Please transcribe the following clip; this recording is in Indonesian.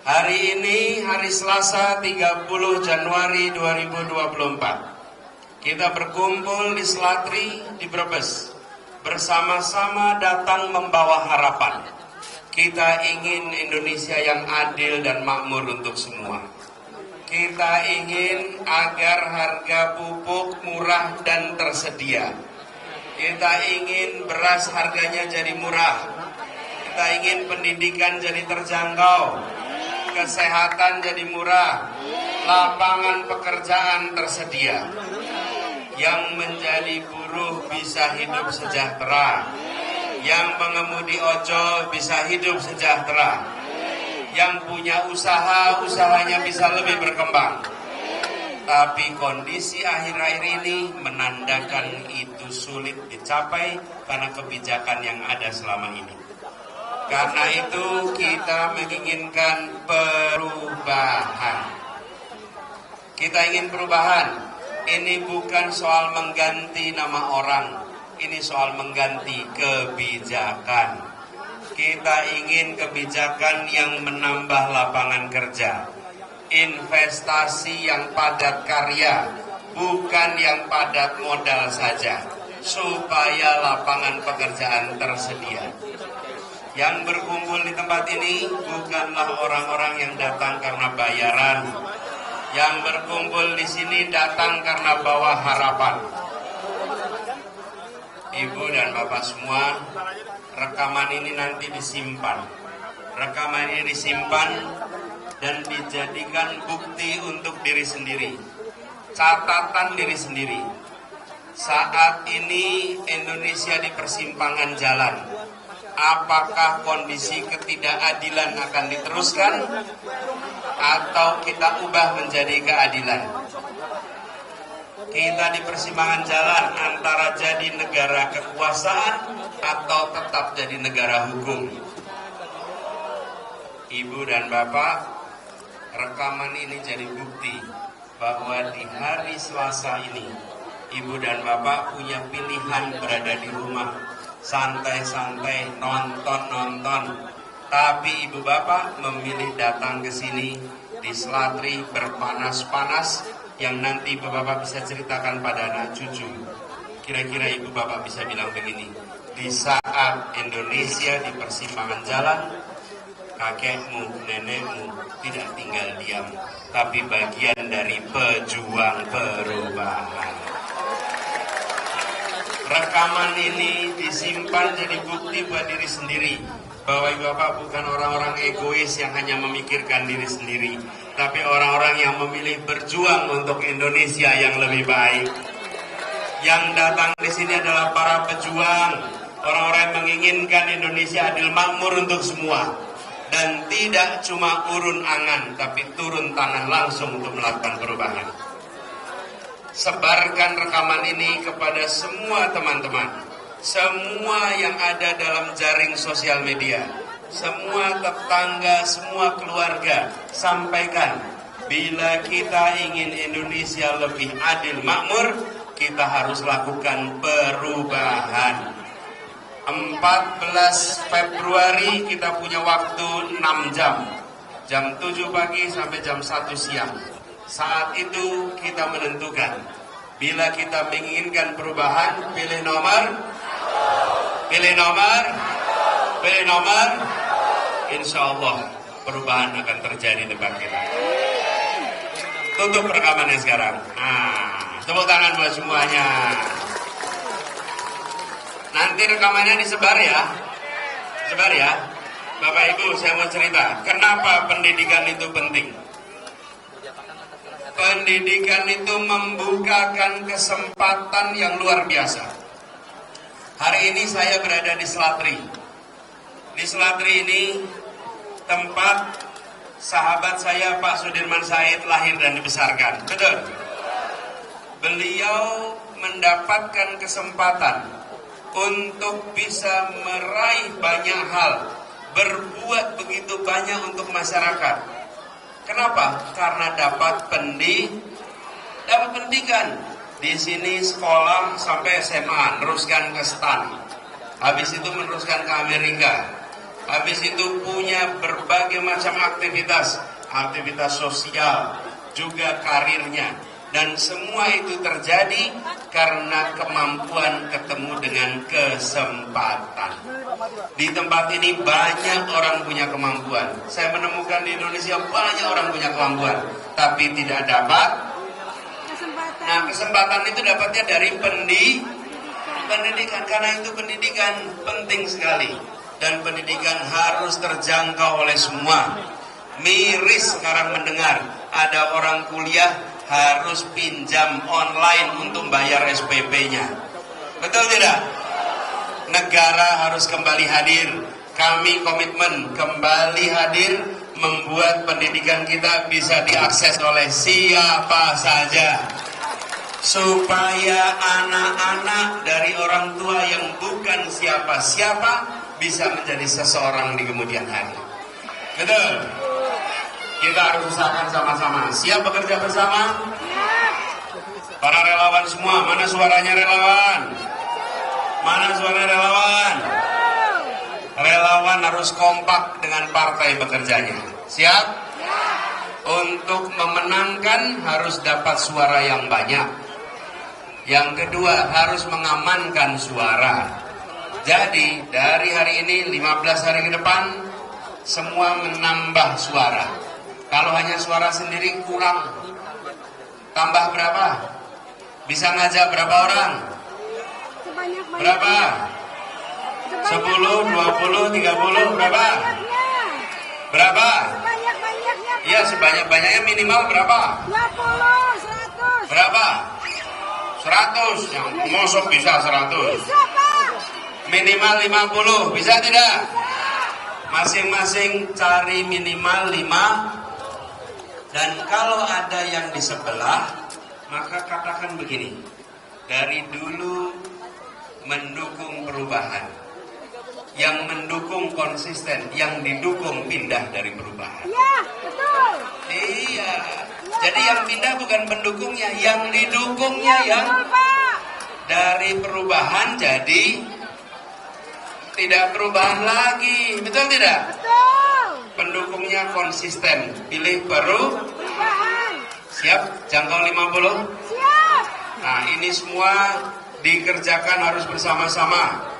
Hari ini hari Selasa 30 Januari 2024. Kita berkumpul di Selatri di Brebes. Bersama-sama datang membawa harapan. Kita ingin Indonesia yang adil dan makmur untuk semua. Kita ingin agar harga pupuk murah dan tersedia. Kita ingin beras harganya jadi murah. Kita ingin pendidikan jadi terjangkau. Kesehatan jadi murah. Lapangan pekerjaan tersedia. Yang menjadi buruh bisa hidup sejahtera. Yang mengemudi ojol bisa hidup sejahtera. Yang punya usaha, usahanya bisa lebih berkembang. Tapi kondisi akhir-akhir ini menandakan itu sulit dicapai karena kebijakan yang ada selama ini. Karena itu kita menginginkan perubahan. Kita ingin perubahan. Ini bukan soal mengganti nama orang. Ini soal mengganti kebijakan. Kita ingin kebijakan yang menambah lapangan kerja. Investasi yang padat karya, bukan yang padat modal saja, supaya lapangan pekerjaan tersedia. Yang berkumpul di tempat ini bukanlah orang-orang yang datang karena bayaran. Yang berkumpul di sini datang karena bawa harapan. Ibu dan Bapak semua, rekaman ini nanti disimpan. Rekaman ini disimpan dan dijadikan bukti untuk diri sendiri, catatan diri sendiri. Saat ini Indonesia di persimpangan jalan. Apakah kondisi ketidakadilan akan diteruskan atau kita ubah menjadi keadilan? Kita di persimpangan jalan antara jadi negara kekuasaan atau tetap jadi negara hukum. Ibu dan Bapak, rekaman ini jadi bukti bahwa di hari Selasa ini Ibu dan Bapak punya pilihan berada di rumah, santai-santai, nonton-nonton. Tapi Ibu Bapak memilih datang ke sini di Selatri berpanas-panas yang nanti Ibu Bapak bisa ceritakan pada anak cucu. Kira-kira Ibu Bapak bisa bilang begini, di saat Indonesia di persimpangan jalan, kakekmu, nenekmu tidak tinggal diam, tapi bagian dari pejuang perubahan. Rekaman ini disimpan jadi bukti buat diri sendiri bahwa Ibu Bapak bukan orang-orang egois yang hanya memikirkan diri sendiri, tapi orang-orang yang memilih berjuang untuk Indonesia yang lebih baik. Yang datang di sini adalah para pejuang, orang-orang yang menginginkan Indonesia adil makmur untuk semua. Dan tidak cuma urun angan, tapi turun tangan langsung untuk melakukan perubahan. Sebarkan rekaman ini kepada semua teman-teman, semua yang ada dalam jaring sosial media, semua tetangga, semua keluarga. Sampaikan, bila kita ingin Indonesia lebih adil makmur, kita harus lakukan perubahan. 14 Februari kita punya waktu 6 jam. Jam 7 pagi sampai jam 1 siang. Saat itu kita menentukan. Bila kita menginginkan perubahan, pilih nomor. Pilih nomor. Pilih nomor. Insya Allah perubahan akan terjadi di depan kita. Tutup rekamannya sekarang. Nah, tepuk tangan buat semuanya. Nanti rekamannya disebar ya. Sebar ya. Bapak Ibu, saya mau cerita. Kenapa pendidikan itu penting? Pendidikan itu membukakan kesempatan yang luar biasa. Hari ini saya berada di Selatri. Di Selatri ini tempat sahabat saya Pak Sudirman Said lahir dan dibesarkan. Betul? Beliau mendapatkan kesempatan untuk bisa meraih banyak hal, berbuat begitu banyak untuk masyarakat. Kenapa? Karena dapat pendidikan. Di sini sekolah sampai SMA, teruskan ke STAN. Habis itu meneruskan ke Amerika. habis itu punya berbagai macam aktivitas sosial, juga karirnya. Dan semua itu terjadi karena kemampuan ketemu dengan kesempatan. Di tempat ini banyak orang punya kemampuan. Saya menemukan di Indonesia banyak orang punya kemampuan, tapi tidak dapat. Nah, kesempatan itu dapatnya dari pendidikan. Karena itu pendidikan penting sekali. Dan pendidikan harus terjangkau oleh semua. Miris sekarang mendengar ada orang kuliah harus pinjam online untuk bayar SPP-nya. Betul tidak? Negara harus kembali hadir. Kami komitmen kembali hadir, membuat pendidikan kita bisa diakses oleh siapa saja, supaya anak-anak dari orang tua yang bukan siapa-siapa bisa menjadi seseorang di kemudian hari. Betul? Kita harus usahakan sama-sama. Siap bekerja bersama? Para relawan semua, mana suaranya relawan? Mana suara relawan? Relawan harus kompak dengan partai bekerjanya. Siap? Untuk memenangkan harus dapat suara yang banyak. Yang kedua, harus mengamankan suara. Jadi, dari hari ini 15 hari ke depan, semua menambah suara. Kalau hanya suara sendiri kurang. Tambah berapa? Bisa ngajak berapa orang? Berapa? 10, 20, 30, berapa? Berapa? Iya, sebanyak-banyaknya minimal berapa? 20, 100. Berapa? 100. Yang mosok bisa 100. Bisa, Pak. Minimal 50, bisa tidak? Masing-masing cari minimal 5. Dan kalau ada yang di sebelah, maka katakan begini, dari dulu mendukung perubahan, yang mendukung konsisten, yang didukung pindah dari perubahan. Iya, betul. Iya, jadi yang pindah bukan pendukungnya, yang didukungnya yang Betul, Pak. dari perubahan jadi tidak perubahan lagi, betul tidak? Betul. Pendukungnya konsisten, pilih perubahan. Siap? Jangkau 50? Siap. Nah, ini semua dikerjakan harus bersama-sama.